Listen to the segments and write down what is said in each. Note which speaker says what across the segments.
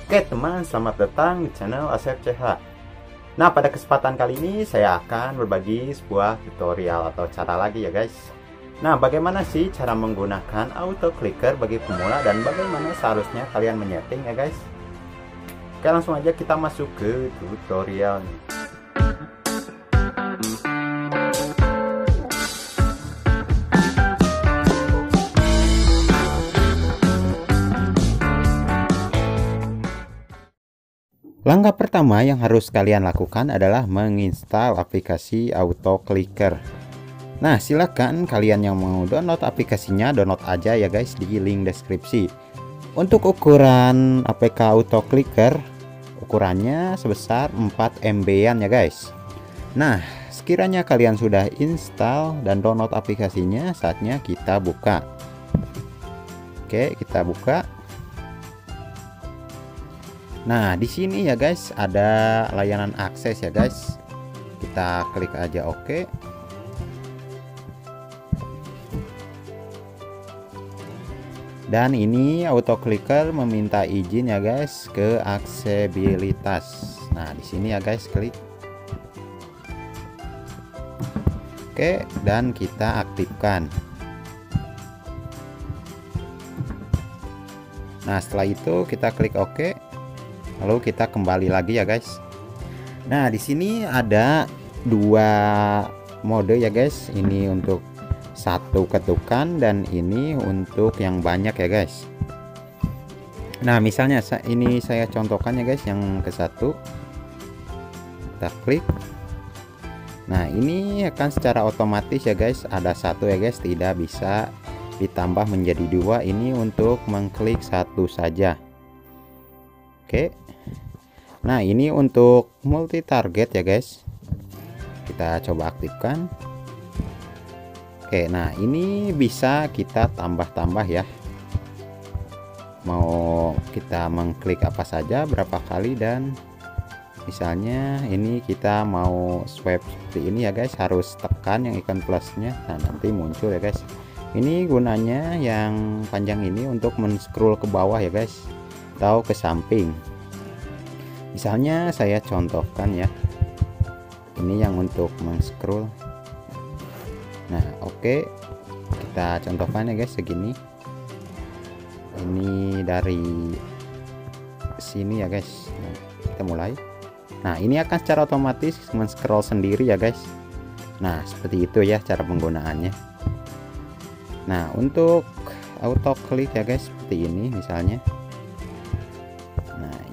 Speaker 1: Oke teman, selamat datang di channel Asep CH. Nah, pada kesempatan kali ini saya akan berbagi sebuah tutorial atau cara lagi ya guys. Nah, bagaimana sih cara menggunakan auto clicker bagi pemula dan bagaimana seharusnya kalian menyeting ya guys. Oke, langsung aja kita masuk ke tutorialnya. Langkah pertama yang harus kalian lakukan adalah menginstal aplikasi auto clicker. Nah, silakan kalian yang mau download aplikasinya download aja ya guys di link deskripsi. Untuk ukuran APK auto clicker, ukurannya sebesar 4 MB-an ya guys. Nah, sekiranya kalian sudah install dan download aplikasinya, saatnya kita buka. Oke, kita buka. Nah, di sini ya guys ada layanan akses ya guys. Kita klik aja oke. Dan ini auto clicker meminta izin ya guys ke aksesibilitas. Nah, di sini ya guys klik. Oke, dan kita aktifkan. Nah, setelah itu kita klik oke. Lalu kita kembali lagi ya guys. Nah, di sini ada dua mode ya guys. Ini untuk satu ketukan dan ini untuk yang banyak ya guys. Nah, misalnya ini saya contohkan ya guys yang ke satu. Kita klik. Nah, ini akan secara otomatis ya guys ada satu ya guys, tidak bisa ditambah menjadi dua. Ini untuk mengklik satu saja. Oke. Nah, ini untuk multi target ya guys. Kita coba aktifkan. Oke, nah ini bisa kita tambah-tambah ya. Mau kita mengklik apa saja berapa kali, dan misalnya ini kita mau swipe seperti ini ya guys, harus tekan yang ikon plusnya. Nah, nanti muncul ya guys. Ini gunanya yang panjang ini untuk men-scroll ke bawah ya guys, atau ke samping. Misalnya saya contohkan ya, ini yang untuk men-scroll. Nah, oke, kita contohkan ya guys segini. Ini dari sini ya guys. Nah, kita mulai. Nah, ini akan secara otomatis men-scroll sendiri ya guys. Nah, seperti itu ya cara penggunaannya. Nah, untuk auto click ya guys seperti ini misalnya.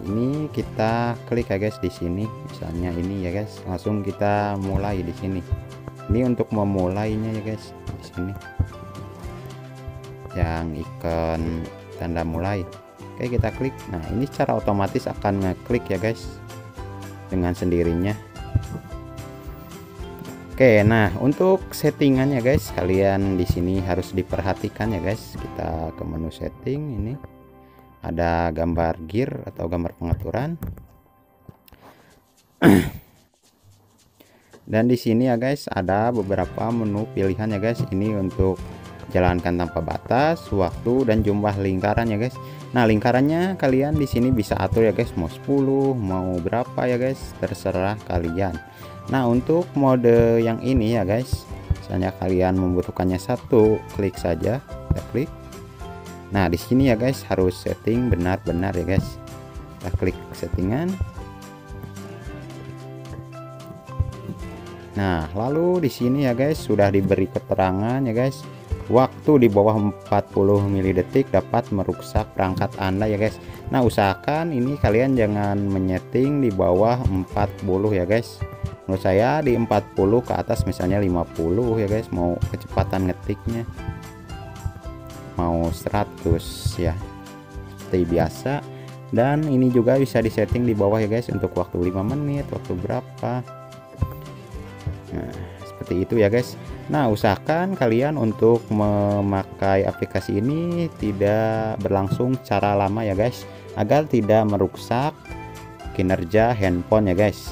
Speaker 1: Ini kita klik ya guys di sini, misalnya ini ya guys, langsung kita mulai di sini. Ini untuk memulainya ya guys di sini, yang ikon tanda mulai. Oke, kita klik. Nah, ini secara otomatis akan ngeklik ya guys dengan sendirinya. Oke, nah untuk settingan ya guys, kalian di sini harus diperhatikan ya guys. Kita ke menu setting, ini ada gambar gear atau gambar pengaturan. Dan di sini ya guys ada beberapa menu pilihan ya guys. Ini untuk jalankan tanpa batas, waktu, dan jumlah lingkaran ya guys. Nah, lingkarannya kalian di sini bisa atur ya guys, mau 10, mau berapa ya guys, terserah kalian. Nah, untuk mode yang ini ya guys, misalnya kalian membutuhkannya satu, klik saja, kita klik. Nah, di sini ya guys harus setting benar-benar ya guys. Kita klik settingan. Nah, lalu di sini ya guys sudah diberi keterangan ya guys, waktu di bawah 40 mili-detik dapat merusak perangkat Anda ya guys. Nah, usahakan ini kalian jangan menyeting di bawah 40 ya guys. Menurut saya di 40 ke atas, misalnya 50 ya guys, mau kecepatan ngetiknya mau 100 ya seperti biasa. Dan ini juga bisa disetting di bawah ya guys untuk waktu 5 menit, waktu berapa. Nah, seperti itu ya guys. Nah, usahakan kalian untuk memakai aplikasi ini tidak berlangsung secara lama ya guys, agar tidak merusak kinerja handphone ya guys.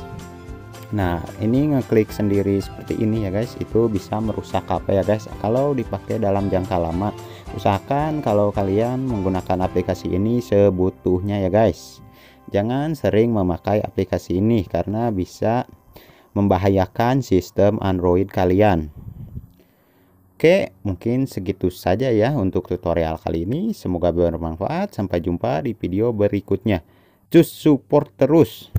Speaker 1: Nah, ini ngeklik sendiri seperti ini ya guys, itu bisa merusak HP ya guys kalau dipakai dalam jangka lama. Usahakan kalau kalian menggunakan aplikasi ini sebutuhnya ya guys. Jangan sering memakai aplikasi ini karena bisa membahayakan sistem Android kalian. Oke, mungkin segitu saja ya untuk tutorial kali ini. Semoga bermanfaat. Sampai jumpa di video berikutnya. Cus support terus.